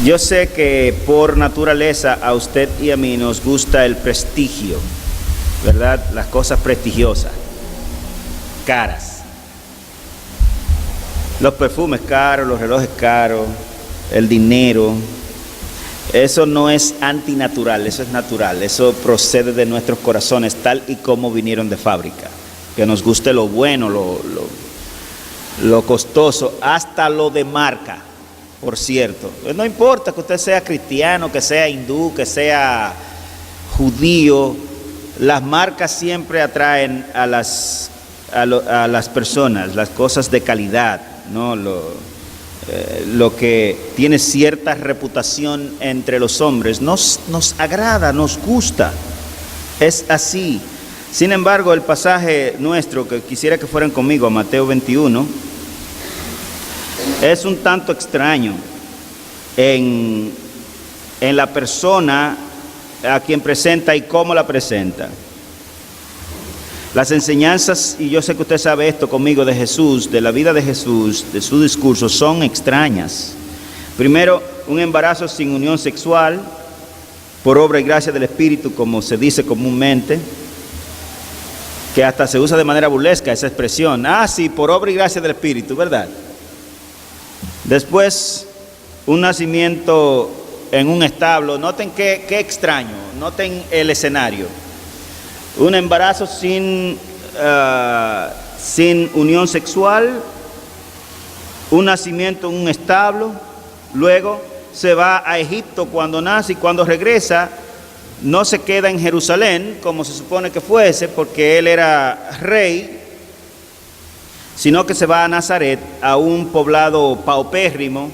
Yo sé que por naturaleza a usted y a mí nos gusta el prestigio, ¿verdad? Las cosas prestigiosas, caras. Los perfumes caros, los relojes caros, el dinero. Eso no es antinatural, eso es natural. Eso procede de nuestros corazones tal y como vinieron de fábrica. Que nos guste lo bueno, lo costoso, hasta lo de marca. Por cierto, no importa que usted sea cristiano, que sea hindú, que sea judío, las marcas siempre atraen a las personas, las cosas de calidad, ¿no? Lo que tiene cierta reputación entre los hombres nos agrada, nos gusta, es así. Sin embargo, el pasaje nuestro, que quisiera que fueran conmigo a Mateo 21, es un tanto extraño en la persona a quien presenta y cómo la presenta. Las enseñanzas, y yo sé que usted sabe esto conmigo, de Jesús, de la vida de Jesús, de su discurso, son extrañas. Primero, un embarazo sin unión sexual, por obra y gracia del Espíritu, como se dice comúnmente, que hasta se usa de manera burlesca esa expresión. Ah, sí, por obra y gracia del Espíritu, ¿verdad? Después, un nacimiento en un establo. Noten qué extraño, noten el escenario. Un embarazo sin unión sexual, un nacimiento en un establo, luego se va a Egipto cuando nace y cuando regresa no se queda en Jerusalén como se supone que fuese porque él era rey, sino que se va a Nazaret, a un poblado paupérrimo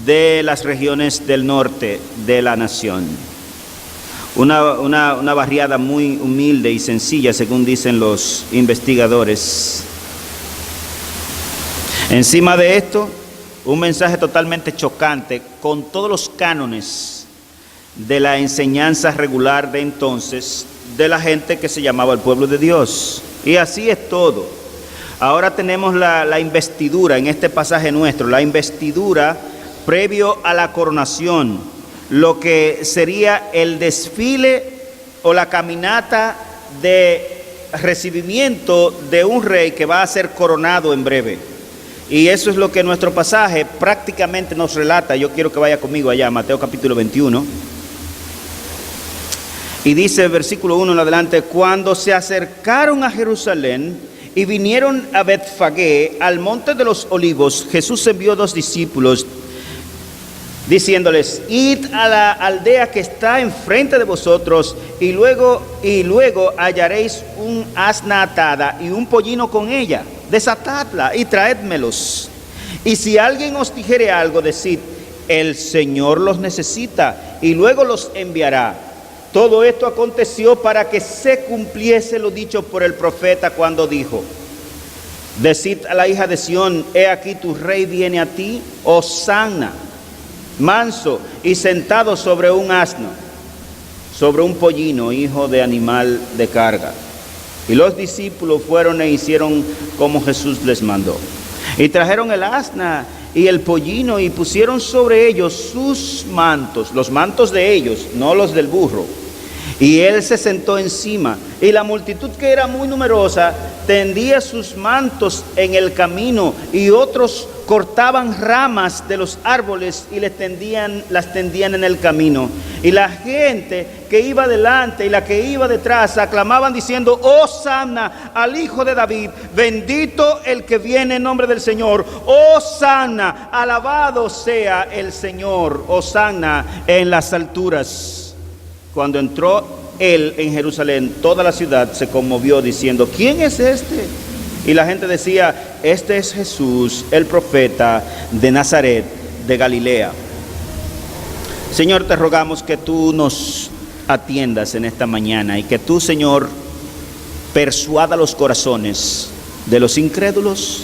de las regiones del norte de la nación. Una barriada muy humilde y sencilla, según dicen los investigadores. Encima de esto, un mensaje totalmente chocante con todos los cánones de la enseñanza regular de entonces de la gente que se llamaba el pueblo de Dios. Y así es todo. Ahora tenemos la investidura en este pasaje nuestro, la investidura previo a la coronación, lo que sería el desfile o la caminata de recibimiento de un rey que va a ser coronado en breve. Y eso es lo que nuestro pasaje prácticamente nos relata. Yo quiero que vaya conmigo allá, Mateo capítulo 21. Y dice el versículo 1 en adelante: cuando se acercaron a Jerusalén y vinieron a Betfagé, al monte de los olivos, Jesús envió 2 discípulos, diciéndoles: id a la aldea que está enfrente de vosotros, y luego hallaréis un asna atada y un pollino con ella. Desatadla y traédmelos. Y si alguien os dijere algo, decid: el Señor los necesita, y luego los enviará. Todo esto aconteció para que se cumpliese lo dicho por el profeta cuando dijo: decid a la hija de Sión, he aquí tu rey viene a ti, Hosanna, manso y sentado sobre un asno, sobre un pollino, hijo de animal de carga. Y los discípulos fueron e hicieron como Jesús les mandó. Y trajeron el asna y el pollino y pusieron sobre ellos sus mantos, los mantos de ellos, no los del burro. Y él se sentó encima, y la multitud, que era muy numerosa, tendía sus mantos en el camino, y otros cortaban ramas de los árboles y las tendían en el camino. Y la gente que iba delante y la que iba detrás aclamaban diciendo: Hosanna al Hijo de David, bendito el que viene en nombre del Señor, Hosanna, alabado sea el Señor, Hosanna en las alturas. Cuando entró él en Jerusalén, toda la ciudad se conmovió diciendo: ¿quién es este? Y la gente decía: este es Jesús, el profeta de Nazaret de Galilea. Señor, te rogamos que tú nos atiendas en esta mañana y que tú, Señor, persuada los corazones de los incrédulos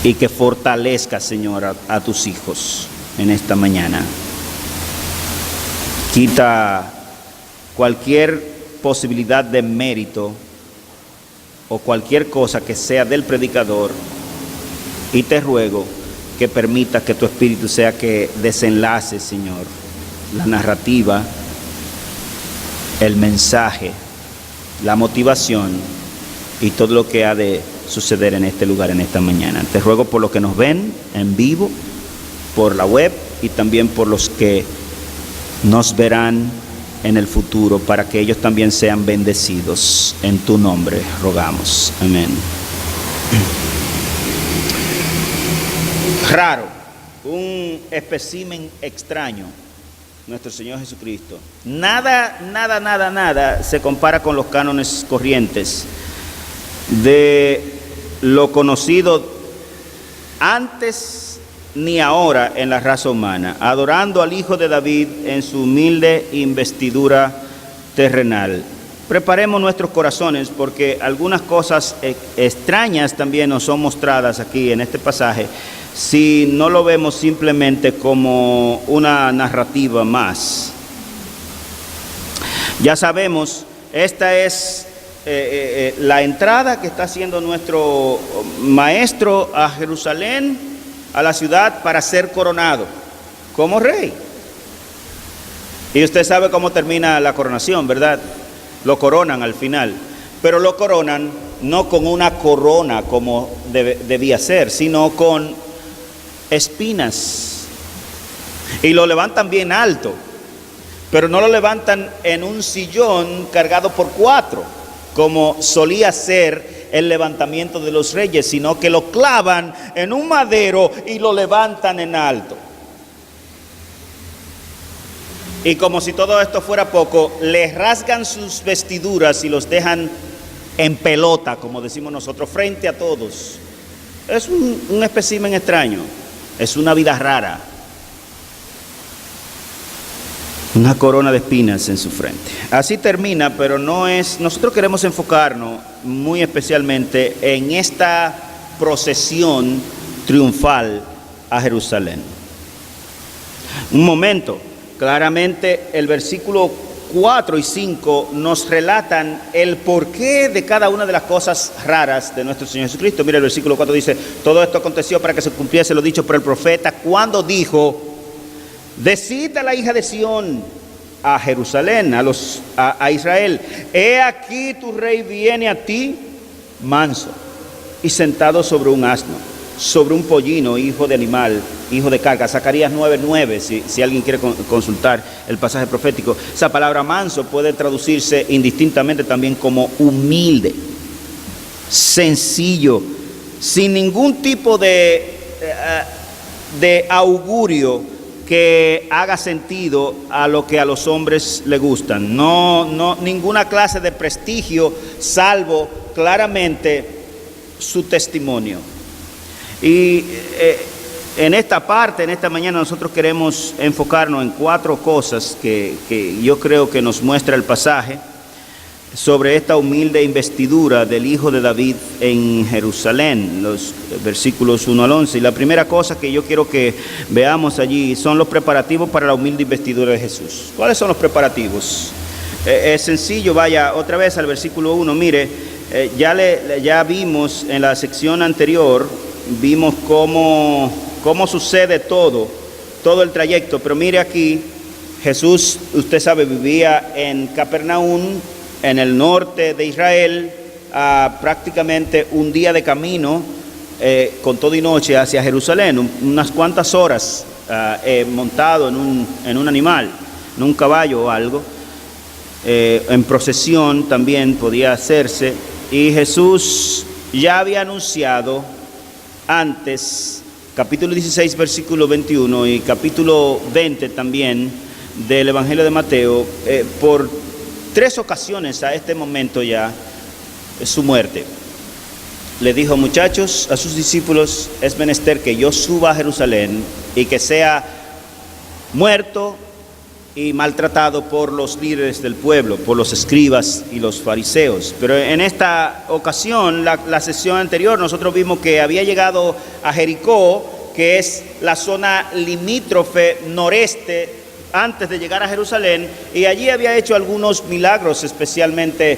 y que fortalezca, Señor, a tus hijos en esta mañana. Quita cualquier posibilidad de mérito o cualquier cosa que sea del predicador, y te ruego que permita que tu Espíritu sea que desenlace, Señor, la narrativa, el mensaje, la motivación y todo lo que ha de suceder en este lugar, en esta mañana. Te ruego por los que nos ven en vivo, por la web y también por los que nos verán en el futuro, para que ellos también sean bendecidos. En tu nombre rogamos. Amén. Raro, un espécimen extraño, nuestro Señor Jesucristo. Nada se compara con los cánones corrientes de lo conocido antes ni ahora en la raza humana, adorando al Hijo de David en su humilde investidura terrenal. Preparemos nuestros corazones, porque algunas cosas extrañas también nos son mostradas aquí en este pasaje, si no lo vemos simplemente como una narrativa más. Ya sabemos, esta es la entrada que está haciendo nuestro maestro a Jerusalén, a la ciudad, para ser coronado como rey. Y usted sabe cómo termina la coronación, ¿verdad? Lo coronan al final, pero lo coronan no con una corona como debía ser, sino con espinas. Y lo levantan bien alto, pero no lo levantan en un sillón cargado por 4, como solía ser el levantamiento de los reyes, sino que lo clavan en un madero y lo levantan en alto. Y como si todo esto fuera poco, le rasgan sus vestiduras y los dejan en pelota, como decimos nosotros, frente a todos. Es un espécimen extraño, es una vida rara. Una corona de espinas en su frente. Así termina, pero no es. Nosotros queremos enfocarnos muy especialmente en esta procesión triunfal a Jerusalén. Un momento, claramente el versículo 4 y 5 nos relatan el porqué de cada una de las cosas raras de nuestro Señor Jesucristo. Mira, el versículo 4 dice: todo esto aconteció para que se cumpliese lo dicho por el profeta, cuando dijo: decid a la hija de Sión, a Jerusalén, a Israel, he aquí tu rey viene a ti manso y sentado sobre un asno, sobre un pollino, hijo de animal, hijo de carga. Zacarías 9:9, si alguien quiere consultar el pasaje profético. Esa palabra manso puede traducirse indistintamente también como humilde, sencillo, sin ningún tipo de augurio que haga sentido a lo que a los hombres le gustan. No, ninguna clase de prestigio, salvo claramente su testimonio. Y en esta parte, en esta mañana, nosotros queremos enfocarnos en 4 cosas que yo creo que nos muestra el pasaje sobre esta humilde investidura del Hijo de David en Jerusalén, los versículos 1 al 11. Y la primera cosa que yo quiero que veamos allí son los preparativos para la humilde investidura de Jesús. ¿Cuáles son los preparativos? Es sencillo, vaya otra vez al versículo 1, mire, ya vimos en la sección anterior, vimos cómo sucede todo el trayecto, pero mire aquí, Jesús, usted sabe, vivía en Capernaum, en el norte de Israel, a prácticamente un día de camino, con todo y noche, hacia Jerusalén, unas cuantas horas montado en un animal, en un caballo o algo. En procesión también podía hacerse, y Jesús ya había anunciado antes, capítulo 16, versículo 21 y capítulo 20 también del Evangelio de Mateo, por 3 ocasiones a este momento ya, su muerte. Le dijo: muchachos, a sus discípulos, es menester que yo suba a Jerusalén y que sea muerto y maltratado por los líderes del pueblo, por los escribas y los fariseos. Pero en esta ocasión, la sesión anterior, nosotros vimos que había llegado a Jericó, que es la zona limítrofe noreste antes de llegar a Jerusalén, y allí había hecho algunos milagros, especialmente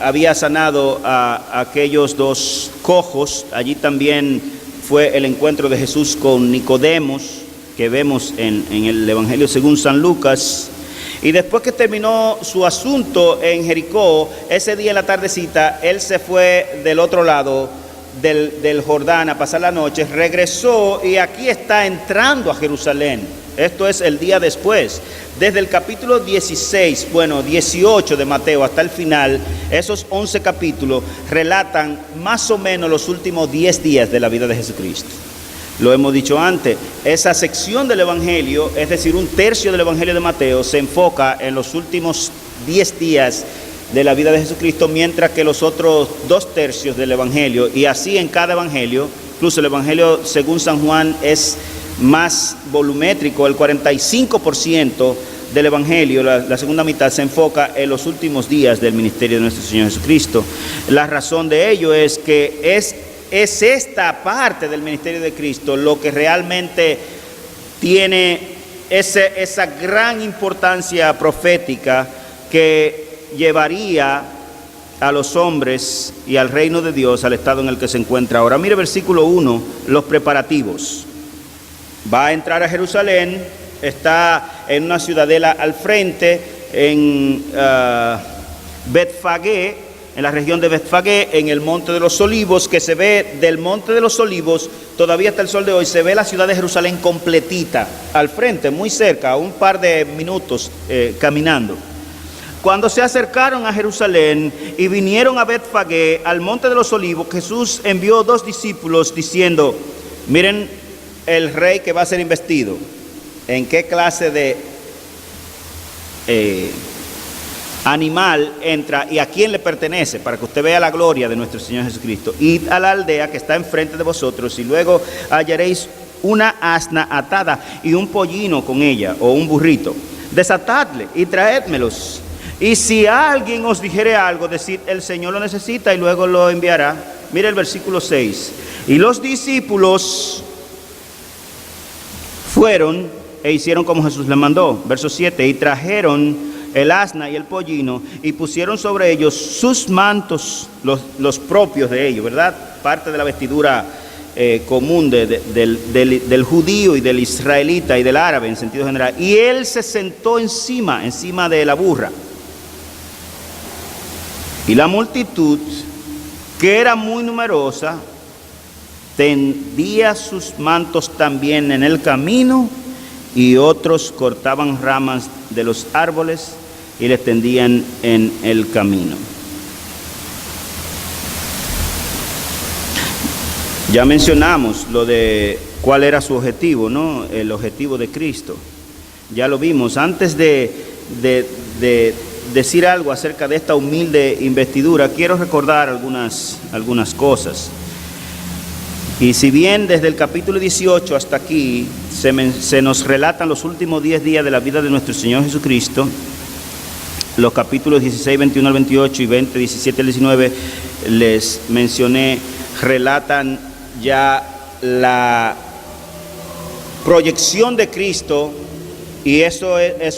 había sanado a aquellos 2 cojos. Allí también fue el encuentro de Jesús con Nicodemos, que vemos en el Evangelio según San Lucas. Y después que terminó su asunto en Jericó, ese día en la tardecita, él se fue del otro lado del Jordán a pasar la noche, regresó y aquí está entrando a Jerusalén. Esto es el día después. Desde el capítulo 18 de Mateo hasta el final, esos 11 capítulos relatan más o menos los últimos 10 días de la vida de Jesucristo. Lo hemos dicho antes, esa sección del Evangelio, es decir, un tercio del Evangelio de Mateo, se enfoca en los últimos 10 días de la vida de Jesucristo, mientras que los otros 2 tercios del Evangelio, y así en cada Evangelio, incluso el Evangelio según San Juan es más volumétrico, el 45% del Evangelio, la segunda mitad, se enfoca en los últimos días del ministerio de nuestro Señor Jesucristo. La razón de ello es que es esta parte del ministerio de Cristo lo que realmente tiene esa gran importancia profética que llevaría a los hombres y al reino de Dios al estado en el que se encuentra ahora. Mire versículo 1, los preparativos. Va a entrar a Jerusalén, está en una ciudadela al frente, en Betfagé, en la región de Betfagé, en el Monte de los Olivos, que se ve del Monte de los Olivos, todavía hasta el sol de hoy, se ve la ciudad de Jerusalén completita, al frente, muy cerca, a un par de minutos caminando. Cuando se acercaron a Jerusalén y vinieron a Betfagé, al Monte de los Olivos, Jesús envió 2 discípulos diciendo: miren el rey que va a ser investido, en qué clase de animal entra y a quién le pertenece, para que usted vea la gloria de nuestro Señor Jesucristo. Id a la aldea que está enfrente de vosotros y luego hallaréis una asna atada y un pollino con ella, o un burrito. Desatadle y traédmelos. Y si alguien os dijere algo, decid: el Señor lo necesita, y luego lo enviará. Mire el versículo 6. Y los discípulos fueron e hicieron como Jesús les mandó. Verso 7. Y trajeron el asna y el pollino, y pusieron sobre ellos sus mantos, los propios de ellos, ¿verdad? Parte de la vestidura común del judío y del israelita y del árabe en sentido general. Y él se sentó encima de la burra. Y la multitud, que era muy numerosa, tendía sus mantos también en el camino, y otros cortaban ramas de los árboles y les tendían en el camino. Ya mencionamos lo de cuál era su objetivo, ¿no? El objetivo de Cristo. Ya lo vimos. Antes de decir algo acerca de esta humilde investidura, quiero recordar algunas cosas. Y si bien desde el capítulo 18 hasta aquí se nos relatan los últimos 10 días de la vida de nuestro Señor Jesucristo, los capítulos 16, 21 al 28 y 20, 17 al 19, les mencioné, relatan ya la proyección de Cristo, y eso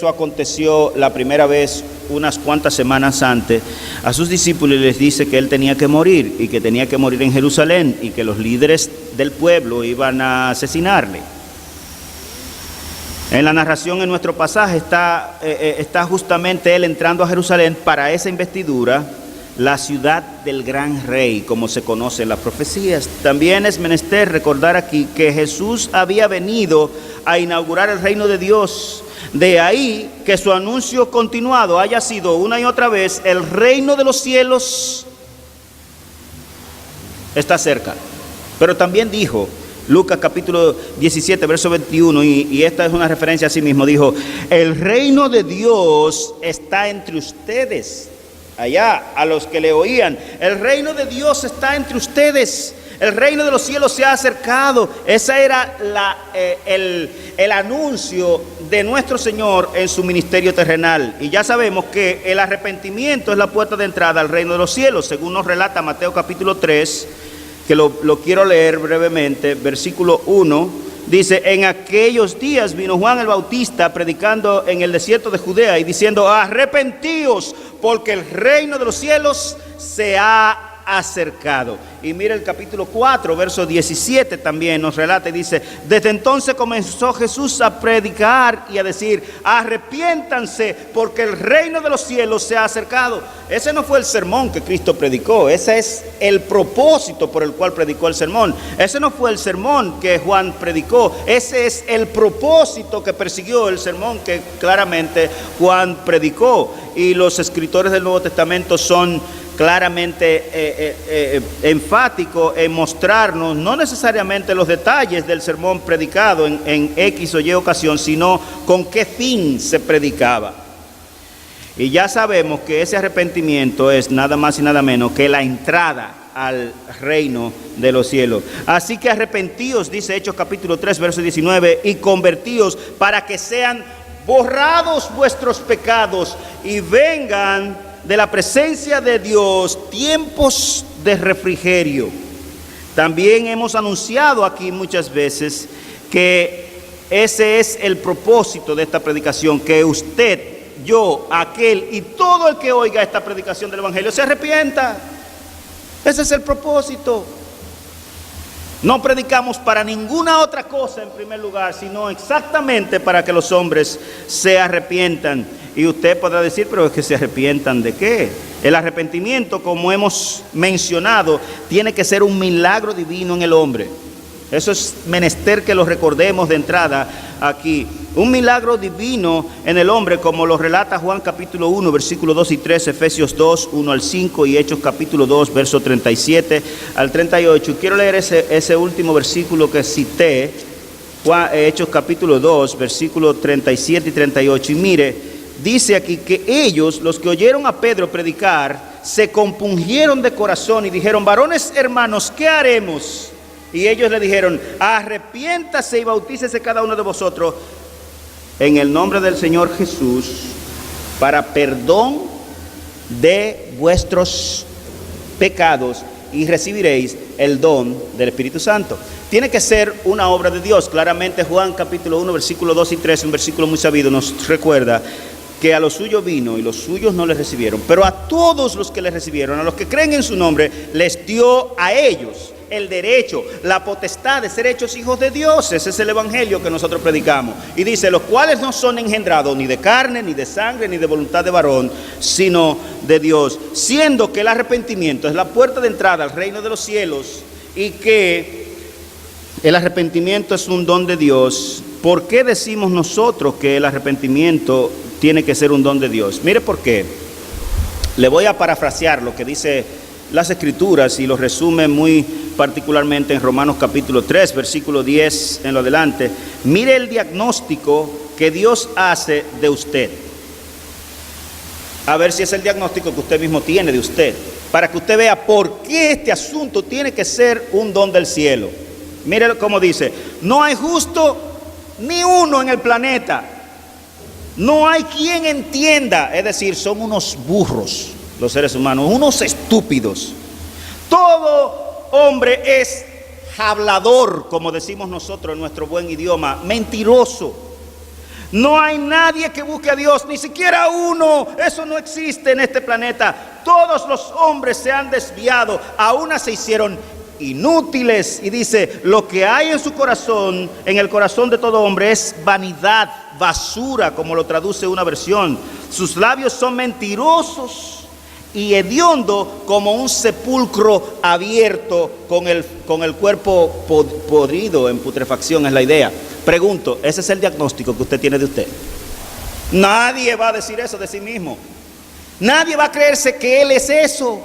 aconteció la primera vez unas cuantas semanas antes. A sus discípulos les dice que él tenía que morir, y que tenía que morir en Jerusalén, y que los líderes del pueblo iban a asesinarle. En la narración en nuestro pasaje está justamente él entrando a Jerusalén para esa investidura, la ciudad del gran rey, como se conoce en las profecías. También es menester recordar aquí que Jesús había venido a inaugurar el reino de Dios. De ahí que su anuncio continuado haya sido una y otra vez: el reino de los cielos está cerca. Pero también dijo, Lucas capítulo 17, verso 21, y esta es una referencia a sí mismo, dijo: el reino de Dios está entre ustedes. Allá, a los que le oían, el reino de Dios está entre ustedes, el reino de los cielos se ha acercado. Ese era el anuncio de nuestro Señor en su ministerio terrenal. Y ya sabemos que el arrepentimiento es la puerta de entrada al reino de los cielos, según nos relata Mateo capítulo 3, que lo quiero leer brevemente. Versículo 1 dice: en aquellos días vino Juan el Bautista predicando en el desierto de Judea y diciendo: arrepentíos, porque el reino de los cielos se ha acercado. Y mira el capítulo 4, verso 17 también nos relata y dice: desde entonces comenzó Jesús a predicar y a decir: arrepiéntanse, porque el reino de los cielos se ha acercado. Ese no fue el sermón que Cristo predicó, ese es el propósito por el cual predicó el sermón. Ese no fue el sermón que Juan predicó, ese es el propósito que persiguió el sermón que claramente Juan predicó. Y los escritores del Nuevo Testamento son claramente enfático en mostrarnos no necesariamente los detalles del sermón predicado en X o Y ocasión, sino con qué fin se predicaba. Y ya sabemos que ese arrepentimiento es nada más y nada menos que la entrada al reino de los cielos. Así que arrepentíos, dice Hechos capítulo 3, verso 19, y convertíos para que sean borrados vuestros pecados y vengan de la presencia de Dios tiempos de refrigerio. También hemos anunciado aquí muchas veces que ese es el propósito de esta predicación, que usted, yo, aquel y todo el que oiga esta predicación del Evangelio se arrepienta. Ese es el propósito. No predicamos para ninguna otra cosa en primer lugar, sino exactamente para que los hombres se arrepientan. Y usted podrá decir, pero es que se arrepientan ¿de qué? El arrepentimiento, como hemos mencionado, tiene que ser un milagro divino en el hombre. Eso es menester que lo recordemos de entrada aquí. Un milagro divino en el hombre, como lo relata Juan capítulo 1, versículos 2 y 3, Efesios 2, 1 al 5 y Hechos capítulo 2, verso 37 al 38. Quiero leer ese último versículo que cité, Hechos capítulo 2, versículos 37 y 38. Y mire, dice aquí que ellos, los que oyeron a Pedro predicar, se compungieron de corazón y dijeron: varones hermanos, ¿qué haremos? Y ellos le dijeron: arrepiéntase y bautícese cada uno de vosotros en el nombre del Señor Jesús para perdón de vuestros pecados y recibiréis el don del Espíritu Santo. Tiene que ser una obra de Dios. Claramente Juan capítulo 1, versículo 2 y 3, un versículo muy sabido, nos recuerda que a los suyos vino y los suyos no les recibieron, pero a todos los que les recibieron, a los que creen en su nombre, les dio a ellos el derecho, la potestad de ser hechos hijos de Dios. Ese es el evangelio que nosotros predicamos. Y dice: los cuales no son engendrados ni de carne, ni de sangre, ni de voluntad de varón, sino de Dios. Siendo que el arrepentimiento es la puerta de entrada al reino de los cielos y que el arrepentimiento es un don de Dios, ¿por qué decimos nosotros que el arrepentimiento tiene que ser un don de Dios? Mire por qué. Le voy a parafrasear lo que dice las Escrituras y lo resume muy particularmente en Romanos capítulo 3, versículo 10 en lo adelante. Mire el diagnóstico que Dios hace de usted. A ver si es el diagnóstico que usted mismo tiene de usted, para que usted vea por qué este asunto tiene que ser un don del cielo. Mire cómo dice: no hay justo ni uno en el planeta. No hay quien entienda. Es decir, son unos burros los seres humanos, unos estúpidos. Todo hombre es hablador, como decimos nosotros en nuestro buen idioma, mentiroso. No hay nadie que busque a Dios, ni siquiera uno. Eso no existe en este planeta. Todos los hombres se han desviado, a una se hicieron inútiles. Y dice: lo que hay en su corazón, en el corazón de todo hombre, es vanidad, basura, como lo traduce una versión. Sus labios son mentirosos y hediondo como un sepulcro abierto, con el cuerpo podrido en putrefacción, es la idea. Pregunto, ¿ese es el diagnóstico que usted tiene de usted? Nadie va a decir eso de sí mismo. Nadie va a creerse que él es eso.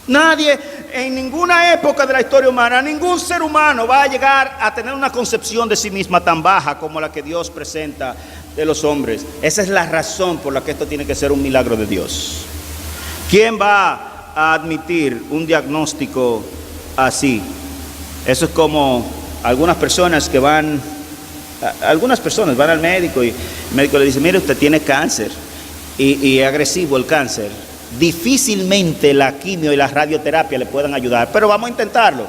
Nadie, en ninguna época de la historia humana, ningún ser humano va a llegar a tener una concepción de sí misma tan baja como la que Dios presenta de los hombres. Esa es la razón por la que esto tiene que ser un milagro de Dios. ¿Quién va a admitir un diagnóstico así? Eso es como algunas personas van al médico y el médico le dice: mire, usted tiene cáncer y es agresivo el cáncer. Difícilmente la quimio y la radioterapia le puedan ayudar, pero vamos a intentarlo.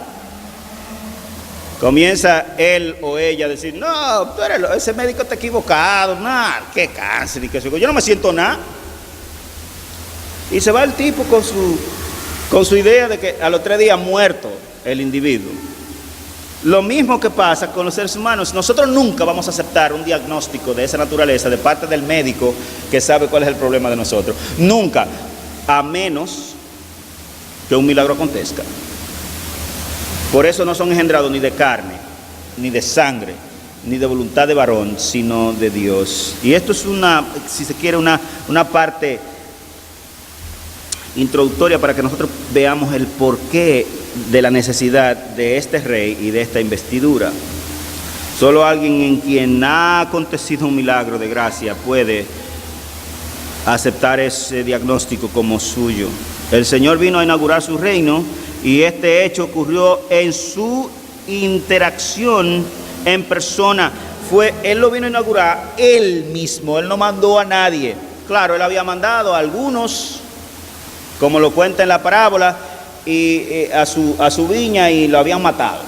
Comienza él o ella a decir: no, pero ese médico está equivocado, nada, qué cáncer y qué sé yo no me siento nada. Y se va el tipo con su con su idea de que a los 3 días muerto el individuo. Lo mismo que pasa con los seres humanos. Nosotros nunca vamos a aceptar un diagnóstico de esa naturaleza de parte del médico que sabe cuál es el problema de nosotros. Nunca, a menos que un milagro acontezca. Por eso no son engendrados ni de carne, ni de sangre, ni de voluntad de varón, sino de Dios. Y esto es si se quiere, una parte introductoria para que nosotros veamos el porqué de la necesidad de este rey y de esta investidura. Solo alguien en quien ha acontecido un milagro de gracia puede aceptar ese diagnóstico como suyo. El Señor vino a inaugurar su reino y este hecho ocurrió en su interacción en persona. Él lo vino a inaugurar él mismo, él no mandó a nadie. Claro, él había mandado a algunos, como lo cuenta en la parábola, y a su viña, y lo habían matado.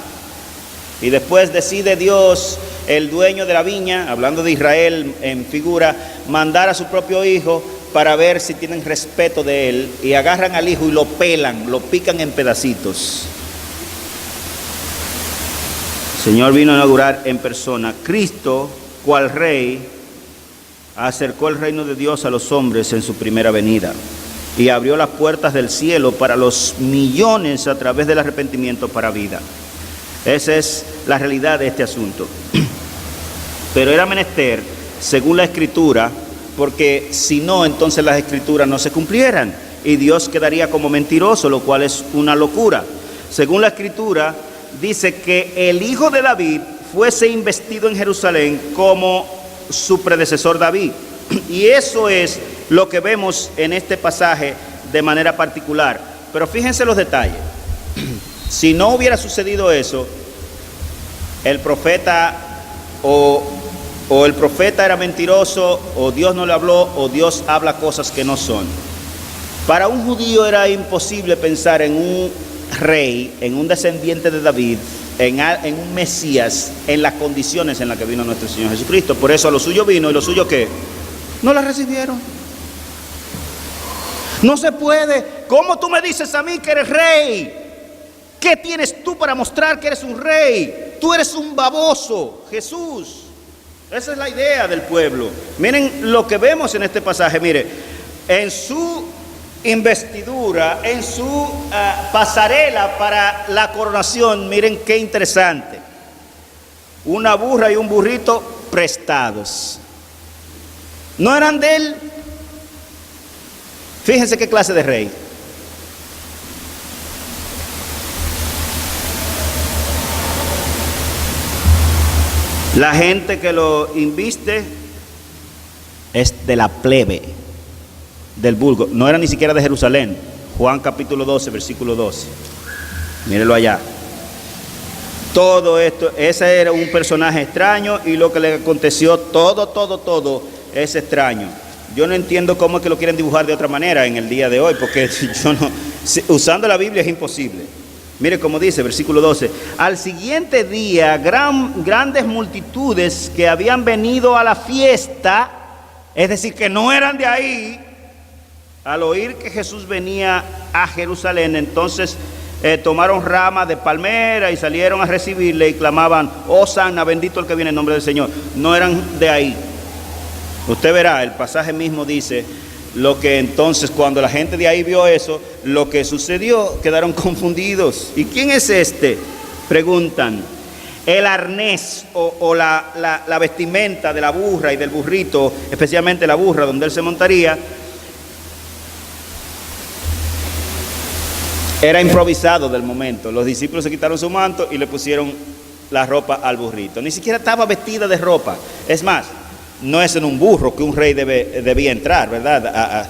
Y después decide Dios, el dueño de la viña, hablando de Israel en figura, mandar a su propio hijo para ver si tienen respeto de él, y agarran al hijo y lo pelan, lo pican en pedacitos. El Señor vino a inaugurar en persona. Cristo, cual rey, acercó el reino de Dios a los hombres en su primera venida y abrió las puertas del cielo para los millones a través del arrepentimiento para vida. Esa es la realidad de este asunto. Pero era menester, según la Escritura, porque si no, entonces las Escrituras no se cumplieran y Dios quedaría como mentiroso, lo cual es una locura. Según la Escritura, dice que el hijo de David fuese investido en Jerusalén como su predecesor David. Y eso es lo que vemos en este pasaje de manera particular. Pero fíjense los detalles. Si no hubiera sucedido eso, el profeta o el profeta era mentiroso, o Dios no le habló, o Dios habla cosas que no son. Para un judío era imposible pensar en un rey, en un descendiente de David, en un Mesías, en las condiciones en las que vino nuestro Señor Jesucristo. Por eso a lo suyo vino, y lo suyo ¿qué? No la recibieron. No se puede. ¿Cómo tú me dices a mí que eres rey? ¿Qué tienes tú para mostrar que eres un rey? Tú eres un baboso, Jesús. Esa es la idea del pueblo. Miren lo que vemos en este pasaje. Mire, en su investidura, en su pasarela para la coronación, miren qué interesante. Una burra y un burrito prestados. No eran de él. Fíjense qué clase de rey. La gente que lo inviste es de la plebe, del vulgo. No era ni siquiera de Jerusalén. Juan capítulo 12, versículo 12. Mírenlo allá. Todo esto, ese era un personaje extraño, y lo que le aconteció, todo es extraño. Yo no entiendo cómo es que lo quieren dibujar de otra manera en el día de hoy, porque usando la Biblia es imposible. Mire cómo dice, versículo 12. Al siguiente día, grandes multitudes que habían venido a la fiesta, es decir, que no eran de ahí, al oír que Jesús venía a Jerusalén, entonces tomaron ramas de palmera y salieron a recibirle y clamaban: Hosanna, bendito el que viene en nombre del Señor. No eran de ahí. Usted verá, el pasaje mismo dice lo que entonces, cuando la gente de ahí vio eso, lo que sucedió, quedaron confundidos. ¿Y quién es este?, preguntan. El arnés o la vestimenta de la burra y del burrito, especialmente la burra donde él se montaría, era improvisado del momento. Los discípulos se quitaron su manto y le pusieron la ropa al burrito. Ni siquiera estaba vestida de ropa. Es más, no es en un burro que un rey debía entrar, ¿verdad?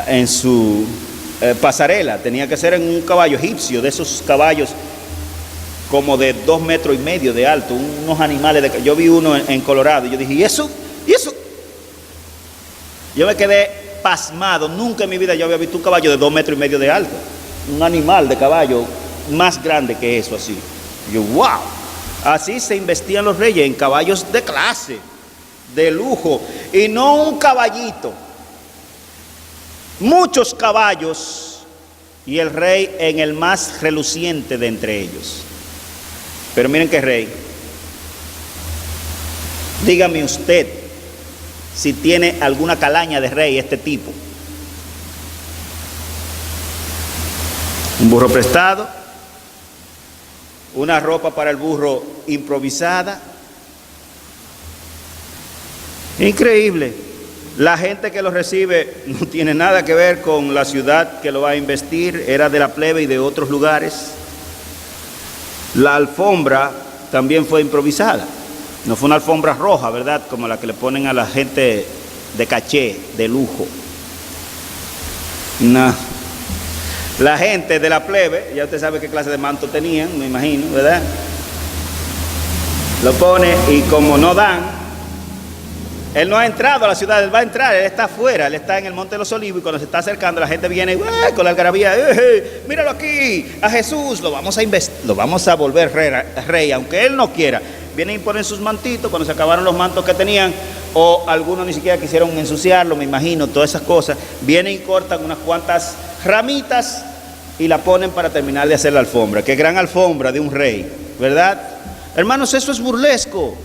En su pasarela. Tenía que ser en un caballo egipcio, de esos caballos como de 2,5 metros de alto, unos animales yo vi uno en Colorado, y yo dije, ¿y eso? Yo me quedé pasmado. Nunca en mi vida yo había visto un caballo de 2,5 metros de alto, un animal de caballo más grande que eso, así. Y yo, wow. Así se investían los reyes, en caballos de clase, de lujo, y no un caballito. Muchos caballos y el rey en el más reluciente de entre ellos. Pero miren qué rey. Dígame usted si tiene alguna calaña de rey este tipo. Un burro prestado, una ropa para el burro improvisada. Increíble. La gente que lo recibe no tiene nada que ver con la ciudad que lo va a investir, era de la plebe y de otros lugares. La alfombra también fue improvisada. No fue una alfombra roja, ¿verdad? Como la que le ponen a la gente de caché, de lujo. No. La gente de la plebe, ya usted sabe qué clase de manto tenían, me imagino, ¿verdad? Lo pone y como no dan, él no ha entrado a la ciudad, él va a entrar, él está afuera, él está en el Monte de los Olivos y cuando se está acercando la gente viene con la algarabía, míralo aquí, a Jesús, lo vamos a volver rey, aunque él no quiera. Vienen y ponen sus mantitos cuando se acabaron los mantos que tenían, o algunos ni siquiera quisieron ensuciarlo, me imagino, todas esas cosas. Vienen y cortan unas cuantas ramitas y la ponen para terminar de hacer la alfombra. Qué gran alfombra de un rey, ¿verdad? Hermanos, eso es burlesco.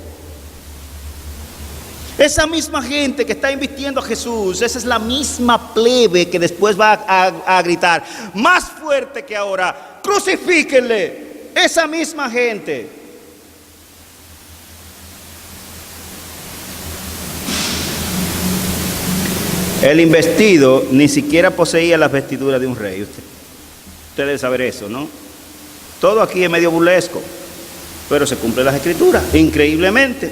Esa misma gente que está invistiendo a Jesús, esa es la misma plebe que después va a gritar más fuerte que ahora: crucifíquenle. Esa misma gente. El investido ni siquiera poseía las vestiduras de un rey. Usted debe saber eso, ¿no? Todo aquí es medio burlesco, pero se cumplen las escrituras, increíblemente.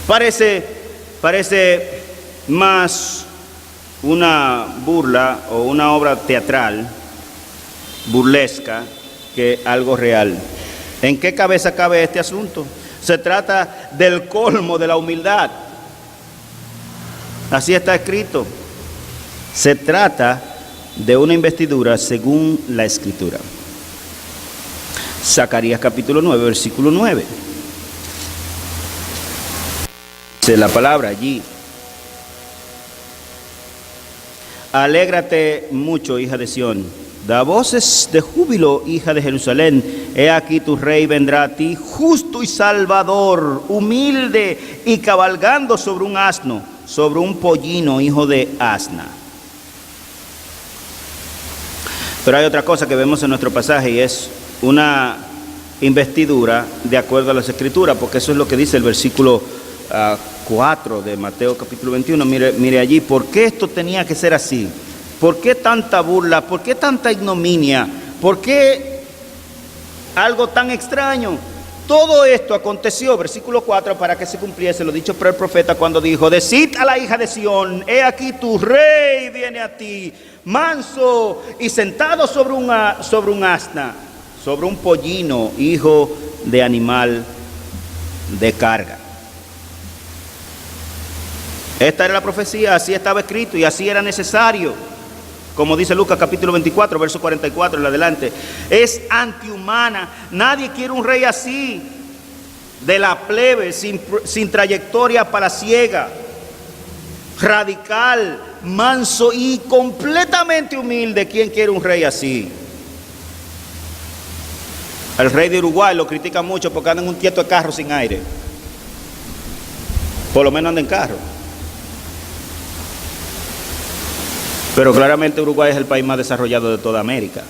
Parece más una burla o una obra teatral burlesca que algo real. ¿En qué cabeza cabe este asunto? Se trata del colmo de la humildad. Así está escrito. Se trata de una investidura según la Escritura. Zacarías capítulo 9, versículo 9. Dice la palabra allí: alégrate mucho, hija de Sión, da voces de júbilo, hija de Jerusalén. He aquí tu rey vendrá a ti, justo y salvador, humilde y cabalgando sobre un asno, sobre un pollino, hijo de asna. Pero hay otra cosa que vemos en nuestro pasaje y es una investidura de acuerdo a las Escrituras, porque eso es lo que dice el versículo 4 de Mateo capítulo 21. Mire allí, ¿por qué esto tenía que ser así? ¿Por qué tanta burla? ¿Por qué tanta ignominia? ¿Por qué algo tan extraño? Todo esto aconteció, versículo 4, para que se cumpliese lo dicho por el profeta cuando dijo: decid a la hija de Sión, he aquí tu rey viene a ti, manso y sentado sobre un asna, sobre un pollino, hijo de animal de carga. Esta era la profecía, así estaba escrito y así era necesario. Como dice Lucas capítulo 24, verso 44 en adelante. Es antihumana. Nadie quiere un rey así, de la plebe, sin trayectoria palaciega, radical, manso y completamente humilde. ¿Quién quiere un rey así? El rey de Uruguay lo critica mucho porque anda en un tieto de carro sin aire. Por lo menos anda en carro. Pero claramente Uruguay es el país más desarrollado de toda América.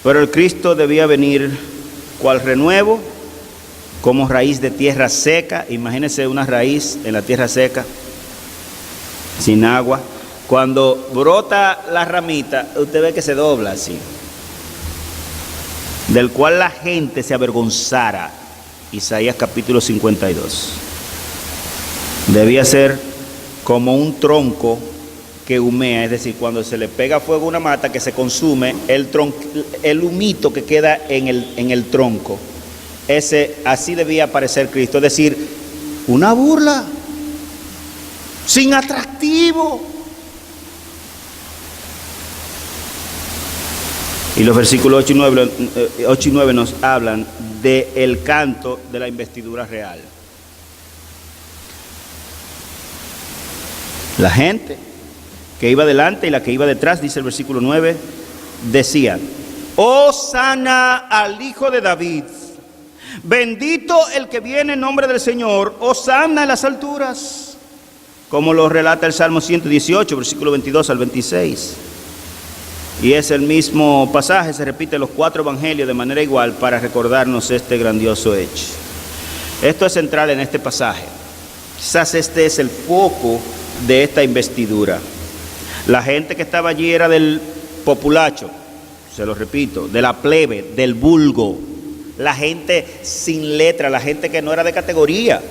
Pero el Cristo debía venir cual renuevo, como raíz de tierra seca. Imagínense una raíz en la tierra seca, sin agua. Cuando brota la ramita, usted ve que se dobla así, del cual la gente se avergonzara. Isaías capítulo 52. Debía ser como un tronco que humea, es decir, cuando se le pega fuego a una mata que se consume, el humito que queda en el tronco, así debía parecer Cristo, es decir, una burla, sin atractivo. Y los versículos 8 y 9 nos hablan del canto de la investidura real. La gente que iba delante y la que iba detrás, dice el versículo 9, decían: Hosana al Hijo de David, bendito el que viene en nombre del Señor, Hosana en las alturas, como lo relata el Salmo 118, versículo 22 al 26. Y es el mismo pasaje, se repite en los 4 evangelios de manera igual para recordarnos este grandioso hecho. Esto es central en este pasaje. Quizás este es el foco de esta investidura. La gente que estaba allí era del populacho, se lo repito, de la plebe, del vulgo, la gente sin letra, la gente que no era de categoría.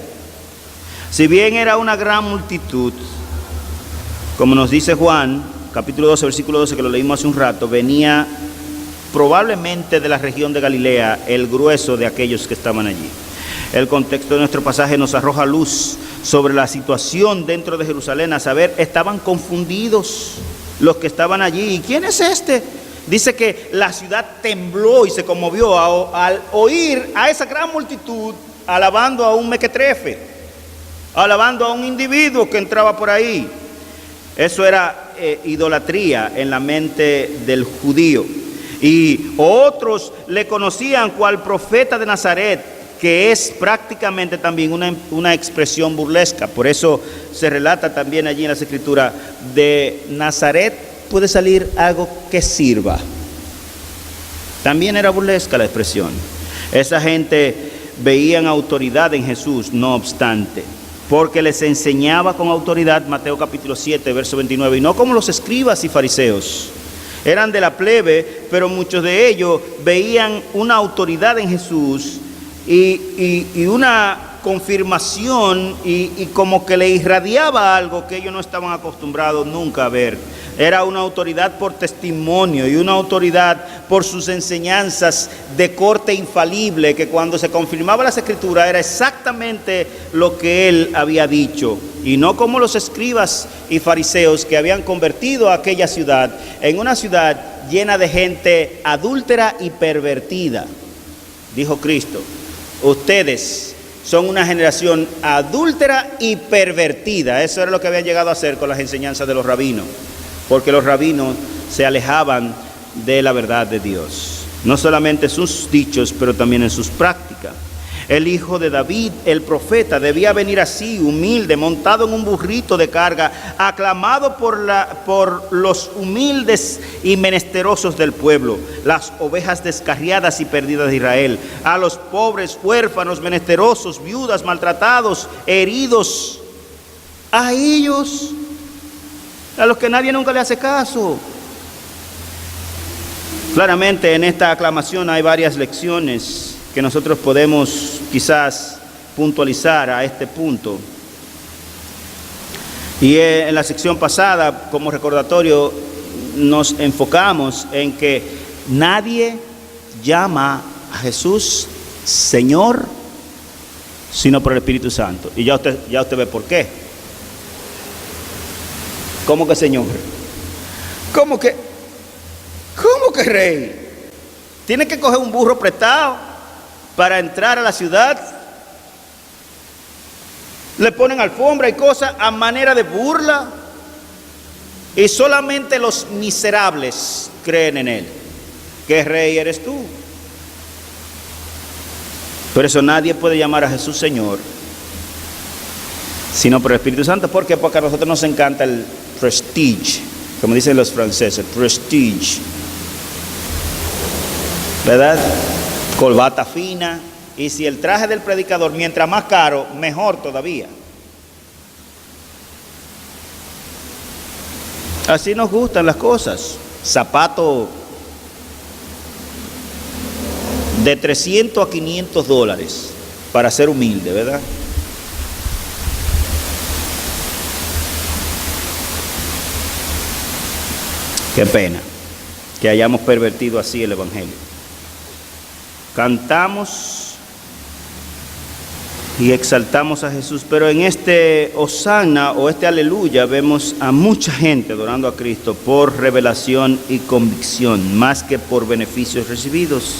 Si bien era una gran multitud, como nos dice Juan, capítulo 12, versículo 12, que lo leímos hace un rato, venía probablemente de la región de Galilea el grueso de aquellos que estaban allí. El contexto de nuestro pasaje nos arroja luz sobre la situación dentro de Jerusalén. A saber, estaban confundidos los que estaban allí. ¿Y quién es este? Dice que la ciudad tembló y se conmovió al oír a esa gran multitud alabando a un mequetrefe, alabando a un individuo que entraba por ahí. Eso era idolatría en la mente del judío. Y otros le conocían cual profeta de Nazaret, que es prácticamente también una expresión burlesca. Por eso se relata también allí en las Escrituras: de Nazaret puede salir algo que sirva. También era burlesca la expresión. Esa gente veían autoridad en Jesús, no obstante, porque les enseñaba con autoridad, Mateo capítulo 7, verso 29, y no como los escribas y fariseos. Eran de la plebe, pero muchos de ellos veían una autoridad en Jesús y una confirmación y como que le irradiaba algo que ellos no estaban acostumbrados nunca a ver. Era una autoridad por testimonio y una autoridad por sus enseñanzas de corte infalible, que cuando se confirmaba las Escrituras era exactamente lo que él había dicho, y no como los escribas y fariseos que habían convertido a aquella ciudad en una ciudad llena de gente adúltera y pervertida. Dijo Cristo: ustedes son una generación adúltera y pervertida. Eso era lo que habían llegado a hacer con las enseñanzas de los rabinos, porque los rabinos se alejaban de la verdad de Dios, no solamente en sus dichos, pero también en sus prácticas. El Hijo de David, el profeta, debía venir así, humilde, montado en un burrito de carga, aclamado por los humildes y menesterosos del pueblo, las ovejas descarriadas y perdidas de Israel, a los pobres, huérfanos, menesterosos, viudas, maltratados, heridos, a ellos, a los que nadie nunca le hace caso. Claramente en esta aclamación hay varias lecciones que nosotros podemos quizás puntualizar a este punto. Y en la sección pasada, como recordatorio, nos enfocamos en que nadie llama a Jesús Señor sino por el Espíritu Santo. Y ya usted ve por qué. ¿Cómo que Señor? ¿Cómo que Rey? ¿Tiene que coger un burro prestado para entrar a la ciudad? Le ponen alfombra y cosas a manera de burla, y solamente los miserables creen en él. ¿Qué rey eres tú? Por eso nadie puede llamar a Jesús Señor sino por el Espíritu Santo. ¿Por qué? Porque a nosotros nos encanta el prestige, como dicen los franceses, prestige, ¿verdad? Corbata fina, y si el traje del predicador, mientras más caro, mejor todavía. Así nos gustan las cosas. Zapato de 300 a 500 dólares para ser humilde, ¿verdad? Qué pena que hayamos pervertido así el Evangelio. Cantamos y exaltamos a Jesús, pero en este Hosanna o este aleluya vemos a mucha gente adorando a Cristo por revelación y convicción, más que por beneficios recibidos.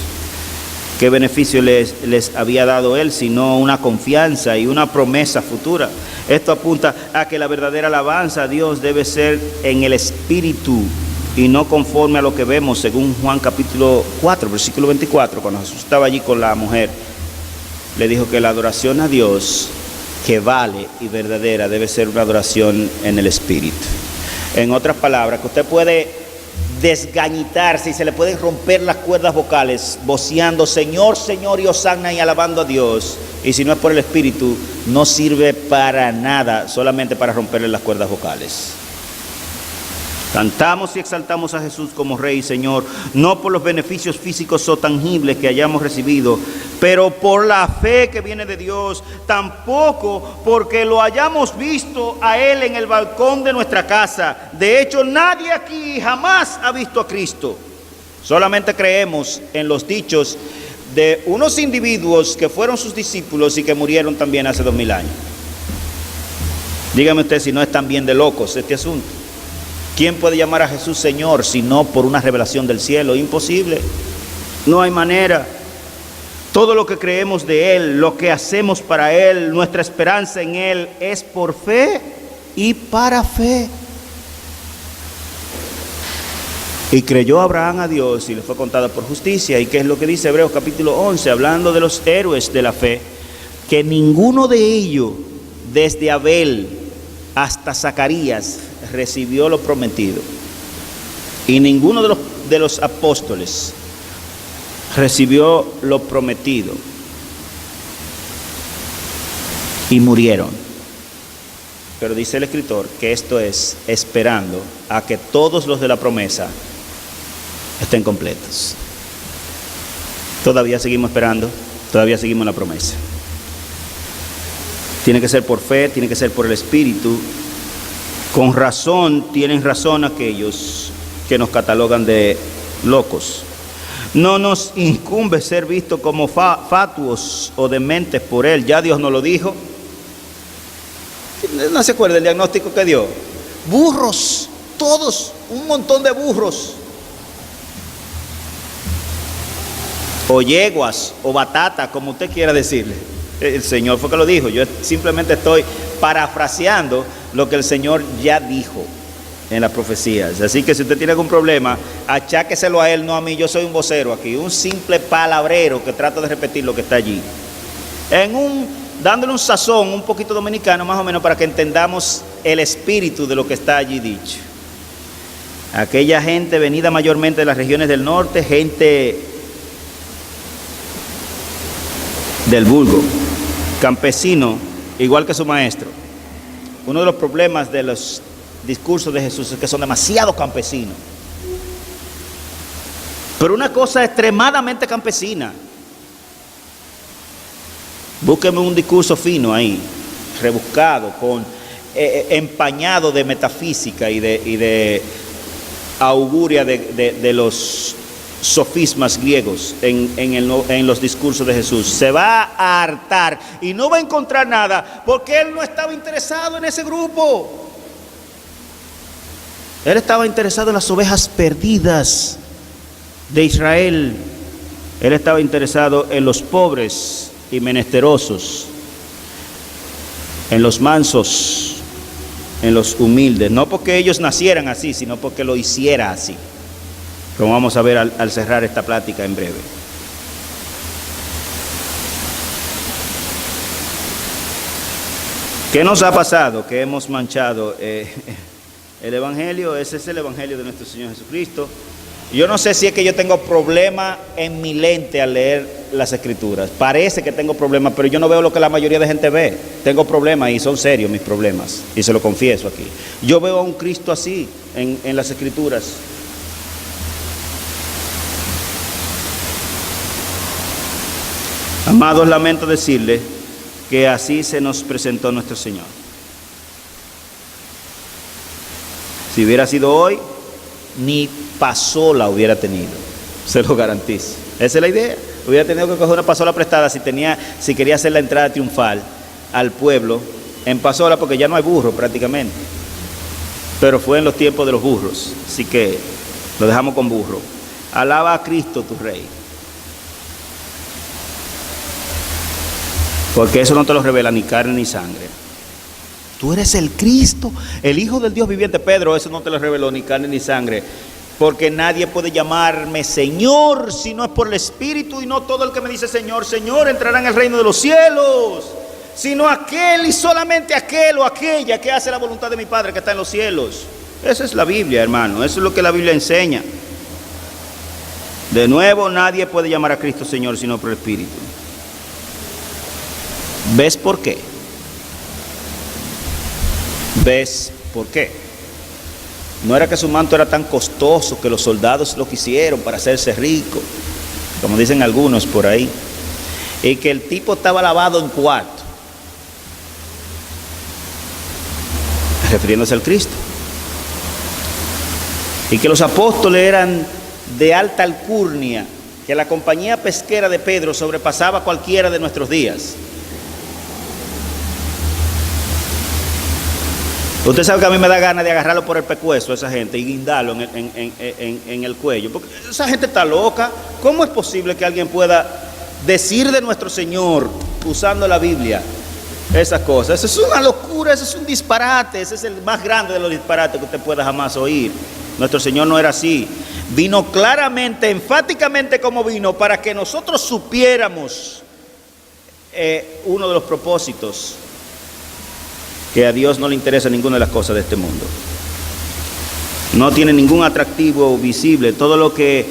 ¿Qué beneficio les había dado él, sino una confianza y una promesa futura? Esto apunta a que la verdadera alabanza a Dios debe ser en el Espíritu y no conforme a lo que vemos según Juan capítulo 4, versículo 24, cuando Jesús estaba allí con la mujer. Le dijo que la adoración a Dios, que vale y verdadera, debe ser una adoración en el Espíritu. En otras palabras, que usted puede desgañitarse y se le pueden romper las cuerdas vocales voceando Señor, Señor y Hosanna y alabando a Dios, y si no es por el Espíritu no sirve para nada, solamente para romperle las cuerdas vocales. Cantamos y exaltamos a Jesús como Rey y Señor, no por los beneficios físicos o tangibles que hayamos recibido, pero por la fe que viene de Dios, tampoco porque lo hayamos visto a Él en el balcón de nuestra casa. De hecho, nadie aquí jamás ha visto a Cristo. Solamente creemos en los dichos de unos individuos que fueron sus discípulos y que murieron también hace 2000 años. Dígame usted si no es también de locos este asunto. ¿Quién puede llamar a Jesús Señor si no por una revelación del cielo? Imposible. No hay manera. Todo lo que creemos de Él, lo que hacemos para Él, nuestra esperanza en Él es por fe y para fe. Y creyó Abraham a Dios y le fue contada por justicia. ¿Y qué es lo que dice Hebreos capítulo 11? Hablando de los héroes de la fe, que ninguno de ellos, desde Abel hasta Zacarías, recibió lo prometido, y ninguno de los apóstoles recibió lo prometido, y murieron. Pero dice el escritor que esto es esperando a que todos los de la promesa estén completos. Todavía seguimos esperando, todavía seguimos en la promesa. Tiene que ser por fe, tiene que ser por el Espíritu. Con razón, tienen razón aquellos que nos catalogan de locos. No nos incumbe ser vistos como fatuos o dementes por Él. Ya Dios nos lo dijo. ¿No se acuerda el diagnóstico que dio? Burros, todos, un montón de burros. O yeguas, o batata, como usted quiera decirle. El Señor fue que lo dijo. Yo simplemente estoy parafraseando lo que el Señor ya dijo en las profecías. Así que si usted tiene algún problema, acháqueselo a Él, no a mí. Yo soy un vocero aquí, un simple palabrero que trata de repetir lo que está allí, dándole un sazón un poquito dominicano más o menos, para que entendamos el espíritu de lo que está allí dicho. Aquella gente venida mayormente de las regiones del norte, gente del vulgo, campesino, igual que su maestro. Uno de los problemas de los discursos de Jesús es que son demasiado campesinos. Pero una cosa extremadamente campesina. Búsqueme un discurso fino ahí, rebuscado, empañado de metafísica y de auguria de los sofismas griegos en los discursos de Jesús. Se va a hartar y no va a encontrar nada, porque Él no estaba interesado en ese grupo. Él estaba interesado en las ovejas perdidas de Israel. Él estaba interesado en los pobres y menesterosos, en los mansos, en los humildes. No porque ellos nacieran así, sino porque lo hiciera así, como vamos a ver al cerrar esta plática en breve. ¿Qué nos ha pasado? Que hemos manchado el Evangelio. Ese es el Evangelio de nuestro Señor Jesucristo. Yo no sé si es que yo tengo problema en mi lente al leer las Escrituras. Parece que tengo problemas, pero yo no veo lo que la mayoría de gente ve. Tengo problemas y son serios mis problemas, y se lo confieso aquí. Yo veo a un Cristo así en las Escrituras. Amados, lamento decirles que así se nos presentó nuestro Señor. Si hubiera sido hoy, ni pasola hubiera tenido, se lo garantizo. Esa es la idea. Hubiera tenido que coger una pasola prestada si quería hacer la entrada triunfal al pueblo en pasola, porque ya no hay burro prácticamente. Pero fue en los tiempos de los burros, así que lo dejamos con burro. Alaba a Cristo tu Rey. Porque eso no te lo revela ni carne ni sangre. Tú eres el Cristo, el Hijo del Dios viviente. Pedro, eso no te lo reveló ni carne ni sangre. Porque nadie puede llamarme Señor si no es por el Espíritu, y no todo el que me dice Señor, Señor entrará en el reino de los cielos, sino aquel y solamente aquel o aquella que hace la voluntad de mi Padre que está en los cielos. Esa es la Biblia, hermano. Eso es lo que la Biblia enseña. De nuevo, nadie puede llamar a Cristo Señor sino por el Espíritu. ¿Ves por qué? ¿Ves por qué? No era que su manto era tan costoso que los soldados lo quisieron para hacerse rico, como dicen algunos por ahí, y que el tipo estaba lavado en cuarto, refiriéndose al Cristo, y que los apóstoles eran de alta alcurnia, que la compañía pesquera de Pedro sobrepasaba cualquiera de nuestros días. Usted sabe que a mí me da ganas de agarrarlo por el pescuezo a esa gente y guindarlo en el cuello, porque esa gente está loca. ¿Cómo es posible que alguien pueda decir de nuestro Señor, usando la Biblia, esas cosas? Eso es una locura, eso es un disparate, ese es el más grande de los disparates que usted pueda jamás oír. Nuestro Señor no era así. Vino claramente, enfáticamente como vino, para que nosotros supiéramos uno de los propósitos, que a Dios no le interesa ninguna de las cosas de este mundo. No tiene ningún atractivo visible. Todo lo que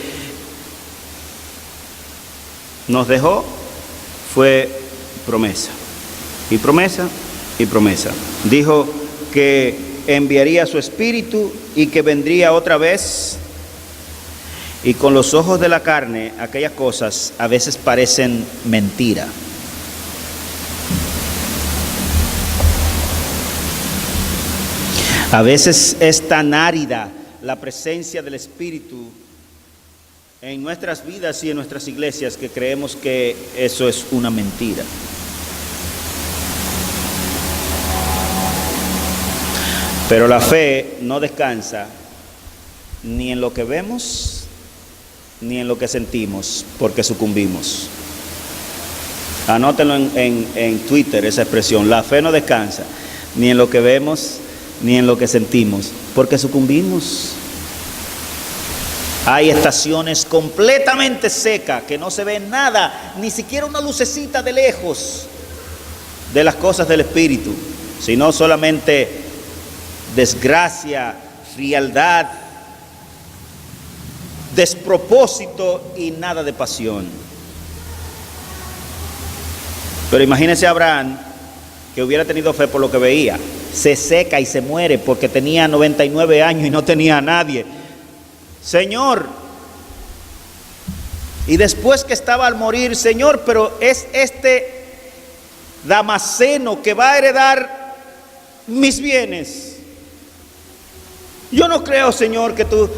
nos dejó fue promesa. Y promesa, y promesa. Dijo que enviaría su Espíritu y que vendría otra vez. Y con los ojos de la carne, aquellas cosas a veces parecen mentira. A veces es tan árida la presencia del Espíritu en nuestras vidas y en nuestras iglesias que creemos que eso es una mentira. Pero la fe no descansa ni en lo que vemos ni en lo que sentimos, porque sucumbimos. Anótenlo en Twitter, esa expresión. La fe no descansa ni en lo que vemos ni en lo que sentimos, porque sucumbimos. Hay estaciones completamente secas que no se ve nada, ni siquiera una lucecita de lejos de las cosas del Espíritu, sino solamente desgracia, frialdad, despropósito y nada de pasión. Pero imagínense a Abraham, que hubiera tenido fe por lo que veía. Se seca y se muere porque tenía 99 años y no tenía a nadie. Señor, y después que estaba al morir, Señor, pero es este Damaseno que va a heredar mis bienes. Yo no creo, Señor, que tú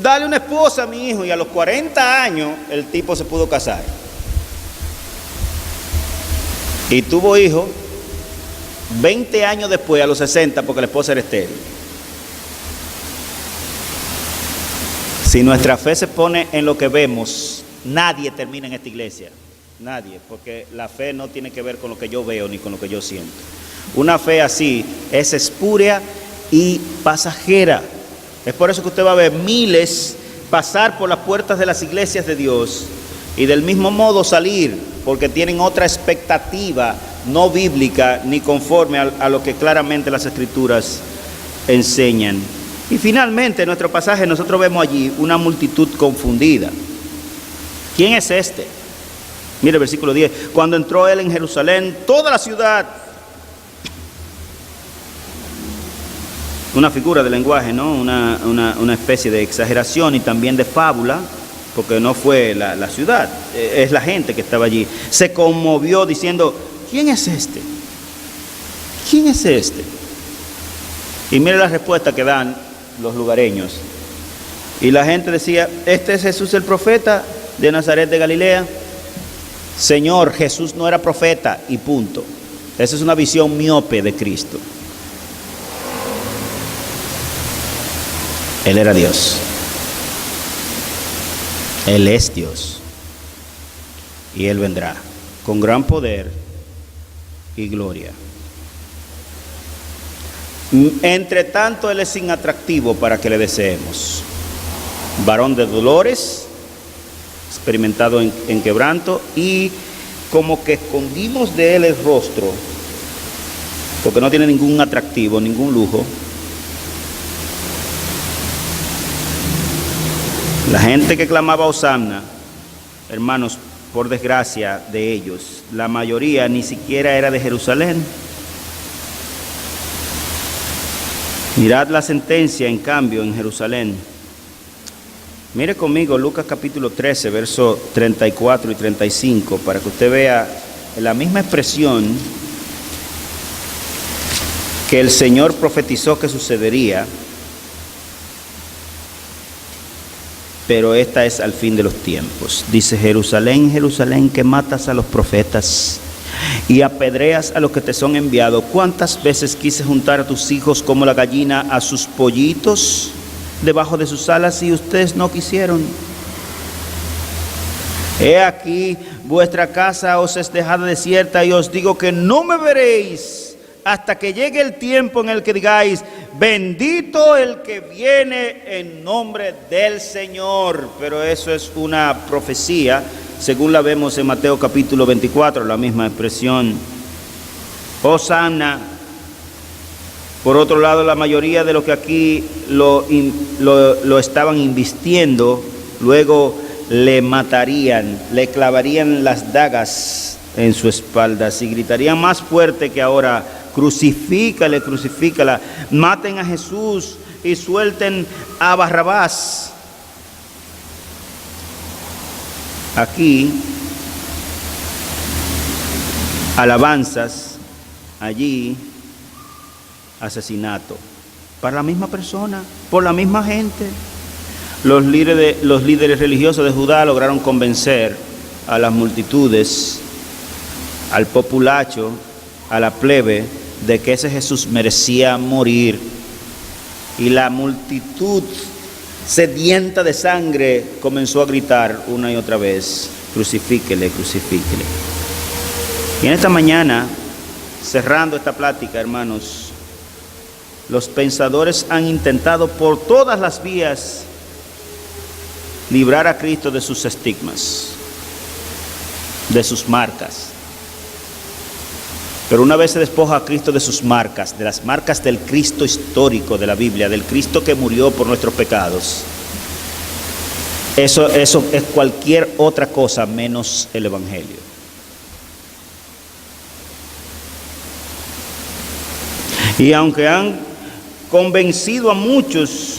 dale una esposa a mi hijo. Y a los 40 años el tipo se pudo casar y tuvo hijos 20 años después, a los 60, porque la esposa era estéril. Si nuestra fe se pone en lo que vemos, nadie termina en esta iglesia. Nadie, porque la fe no tiene que ver con lo que yo veo ni con lo que yo siento. Una fe así es espúrea y pasajera. Es por eso que usted va a ver miles pasar por las puertas de las iglesias de Dios y del mismo modo salir, porque tienen otra expectativa no bíblica ni conforme a lo que claramente las Escrituras enseñan. Y finalmente en nuestro pasaje nosotros vemos allí una multitud confundida. ¿Quién es este? Mire el versículo 10. Cuando entró él en Jerusalén, toda la ciudad, una figura de lenguaje, ¿no? Una especie de exageración y también de fábula, porque no fue la ciudad, es la gente que estaba allí. Se conmovió diciendo, ¿quién es este? ¿Quién es este? Y mire la respuesta que dan los lugareños. Y la gente decía, este es Jesús el profeta de Nazaret de Galilea. Señor, Jesús no era profeta y punto. Esa es una visión miope de Cristo. Él era Dios. Él es Dios. Y Él vendrá con gran poder y gloria. Entre tanto, Él es inatractivo para que le deseemos. Varón de dolores, experimentado en quebranto, y como que escondimos de Él el rostro, porque no tiene ningún atractivo, ningún lujo. La gente que clamaba Hosanna, hermanos, por desgracia de ellos, la mayoría ni siquiera era de Jerusalén. Mirad la sentencia, en cambio, en Jerusalén. Mire conmigo Lucas capítulo 13, versos 34 y 35, para que usted vea la misma expresión que el Señor profetizó que sucedería, pero esta es al fin de los tiempos. Dice: Jerusalén, Jerusalén, que matas a los profetas y apedreas a los que te son enviados. ¿Cuántas veces quise juntar a tus hijos como la gallina a sus pollitos debajo de sus alas, y ustedes no quisieron? He aquí, vuestra casa os es dejada desierta, y os digo que no me veréis hasta que llegue el tiempo en el que digáis: bendito el que viene en nombre del Señor. Pero eso es una profecía, según la vemos en Mateo capítulo 24, la misma expresión. Hosanna. Por otro lado, la mayoría de los que aquí lo estaban invistiendo, luego le matarían, le clavarían las dagas en su espalda y gritarían más fuerte que ahora: crucifícale, crucifícala, maten a Jesús y suelten a Barrabás. Aquí, alabanzas, allí, asesinato, para la misma persona, por la misma gente. Los líderes religiosos de Judá lograron convencer a las multitudes, al populacho, a la plebe, de que ese Jesús merecía morir. Y la multitud sedienta de sangre comenzó a gritar una y otra vez: crucifíquele, crucifíquele. Y en esta mañana, cerrando esta plática, hermanos, los pensadores han intentado por todas las vías librar a Cristo de sus estigmas, de sus marcas. Pero una vez se despoja a Cristo de sus marcas, de las marcas del Cristo histórico de la Biblia, del Cristo que murió por nuestros pecados, eso es cualquier otra cosa menos el Evangelio. Y aunque han convencido a muchos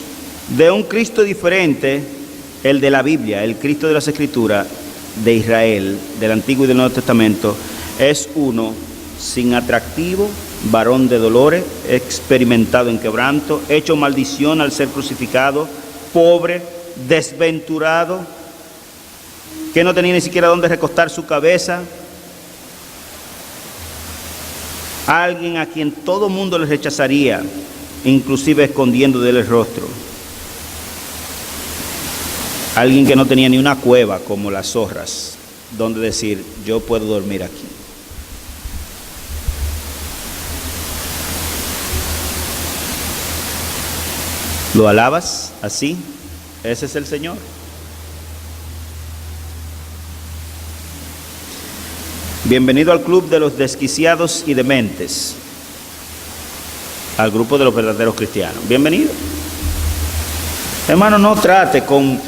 de un Cristo diferente, el de la Biblia, el Cristo de las Escrituras, de Israel, del Antiguo y del Nuevo Testamento, es uno sin atractivo, varón de dolores, experimentado en quebranto, hecho maldición al ser crucificado, pobre, desventurado, que no tenía ni siquiera dónde recostar su cabeza, alguien a quien todo mundo le rechazaría, inclusive escondiendo de él el rostro, alguien que no tenía ni una cueva como las zorras donde decir: yo puedo dormir aquí. ¿Lo alabas así? Ese es el Señor. Bienvenido al club de los desquiciados y dementes, al grupo de los verdaderos cristianos. Bienvenido. Hermano, no trate con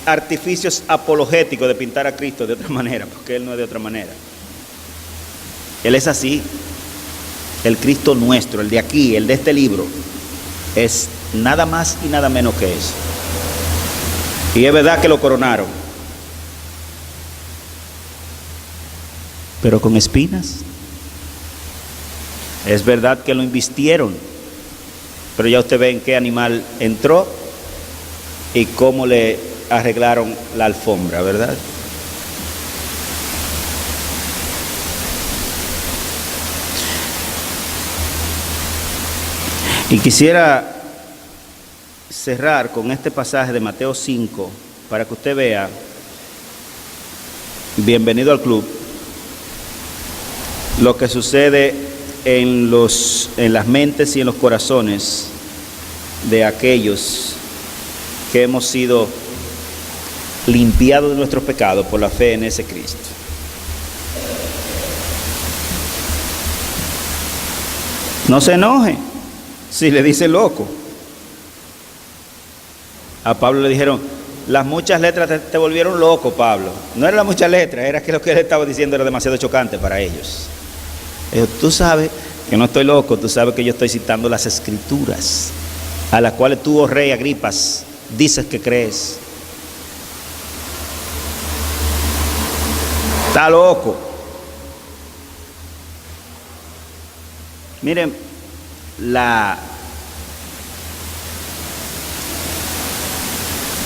artificios apologéticos de pintar a Cristo de otra manera, porque Él no es de otra manera. Él es así. El Cristo nuestro, el de aquí, el de este libro, es nada más y nada menos que eso. Y es verdad que lo coronaron, pero con espinas. Es verdad que lo invistieron, pero ya usted ve en qué animal entró y cómo le arreglaron la alfombra, ¿verdad? Y quisiera cerrar con este pasaje de Mateo 5 para que usted vea, bienvenido al club, lo que sucede en las mentes y en los corazones de aquellos que hemos sido limpiados de nuestros pecados por la fe en ese Cristo. No se enoje si le dice loco. A Pablo le dijeron, las muchas letras te volvieron loco, Pablo. No eran las muchas letras, era que lo que él estaba diciendo era demasiado chocante para ellos. Dijo, tú sabes que no estoy loco, tú sabes que yo estoy citando las escrituras, a las cuales tú, oh rey Agripas, dices que crees. Está loco. Miren,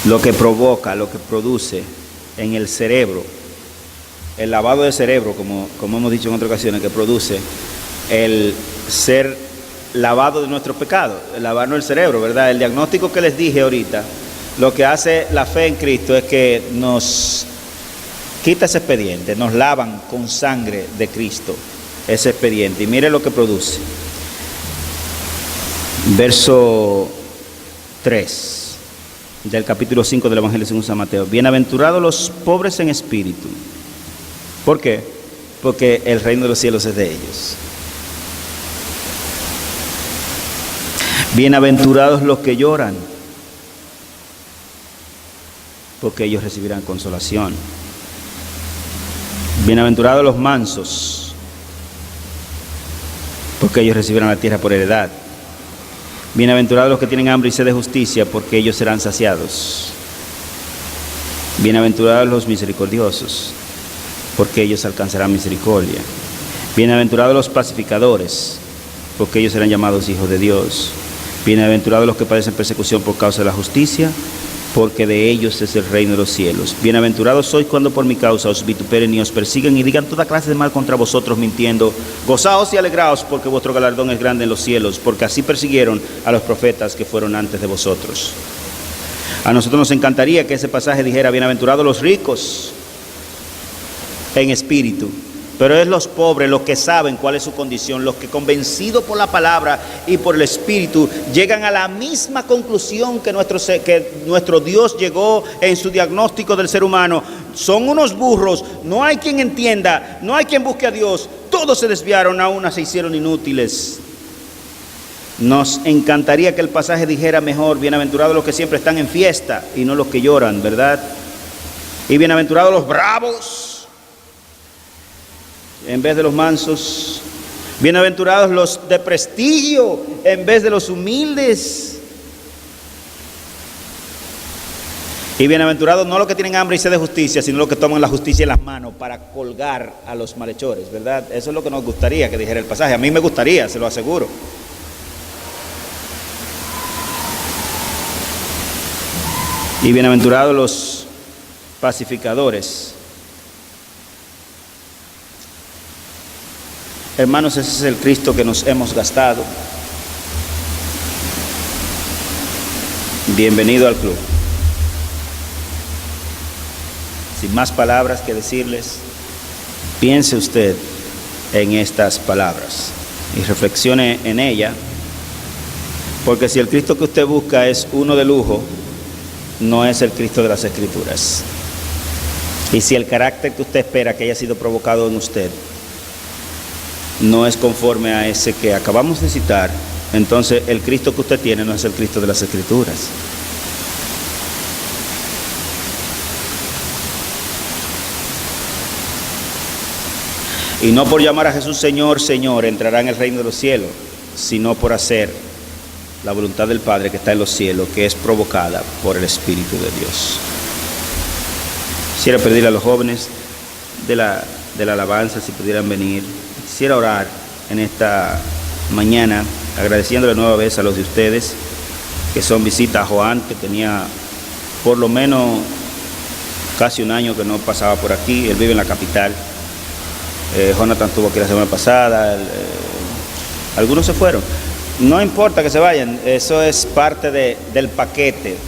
lo que provoca, lo que produce en el cerebro, el lavado de cerebro, como hemos dicho en otras ocasiones, que produce el ser lavado de nuestros pecados, el lavarnos el cerebro, ¿verdad? El diagnóstico que les dije ahorita, lo que hace la fe en Cristo es que nos quita ese expediente, nos lavan con sangre de Cristo ese expediente. Y mire lo que produce. Verso 3 del capítulo 5 del Evangelio según San Mateo. Bienaventurados los pobres en espíritu. ¿Por qué? Porque el reino de los cielos es de ellos. Bienaventurados los que lloran, porque ellos recibirán consolación. Bienaventurados los mansos, porque ellos recibirán la tierra por heredad. Bienaventurados los que tienen hambre y sed de justicia, porque ellos serán saciados. Bienaventurados los misericordiosos, porque ellos alcanzarán misericordia. Bienaventurados los pacificadores, porque ellos serán llamados hijos de Dios. Bienaventurados los que padecen persecución por causa de la justicia, porque de ellos es el reino de los cielos. Bienaventurados sois cuando por mi causa os vituperen y os persigan y digan toda clase de mal contra vosotros mintiendo. Gozaos y alegraos, porque vuestro galardón es grande en los cielos, porque así persiguieron a los profetas que fueron antes de vosotros. A nosotros nos encantaría que ese pasaje dijera, bienaventurados los ricos en espíritu, pero es los pobres los que saben cuál es su condición, los que convencidos por la palabra y por el Espíritu llegan a la misma conclusión que nuestro Dios llegó en su diagnóstico del ser humano. Son unos burros, no hay quien entienda, no hay quien busque a Dios, todos se desviaron, a una se hicieron inútiles. Nos encantaría que el pasaje dijera mejor, bienaventurados los que siempre están en fiesta y no los que lloran, ¿verdad? Y bienaventurados los bravos, en vez de los mansos. Bienaventurados los de prestigio en vez de los humildes. Y bienaventurados no los que tienen hambre y sed de justicia, sino los que toman la justicia en las manos para colgar a los malhechores, ¿verdad? Eso es lo que nos gustaría que dijera el pasaje. A mí me gustaría, se lo aseguro. Y bienaventurados los pacificadores. Hermanos, ese es el Cristo que nos hemos gastado. Bienvenido al club. Sin más palabras que decirles, piense usted en estas palabras y reflexione en ella, porque si el Cristo que usted busca es uno de lujo, no es el Cristo de las Escrituras. Y si el carácter que usted espera que haya sido provocado en usted no es conforme a ese que acabamos de citar, entonces el Cristo que usted tiene no es el Cristo de las Escrituras. Y no por llamar a Jesús Señor, Señor, entrará en el reino de los cielos, sino por hacer la voluntad del Padre que está en los cielos, que es provocada por el Espíritu de Dios. Quisiera pedirle a los jóvenes de la alabanza si pudieran venir. Quisiera orar en esta mañana, agradeciéndole nueva vez a los de ustedes que son visita a Joan, que tenía por lo menos casi un año que no pasaba por aquí. Él vive en la capital. Jonathan estuvo aquí la semana pasada. Algunos se fueron. No importa que se vayan, eso es parte del paquete.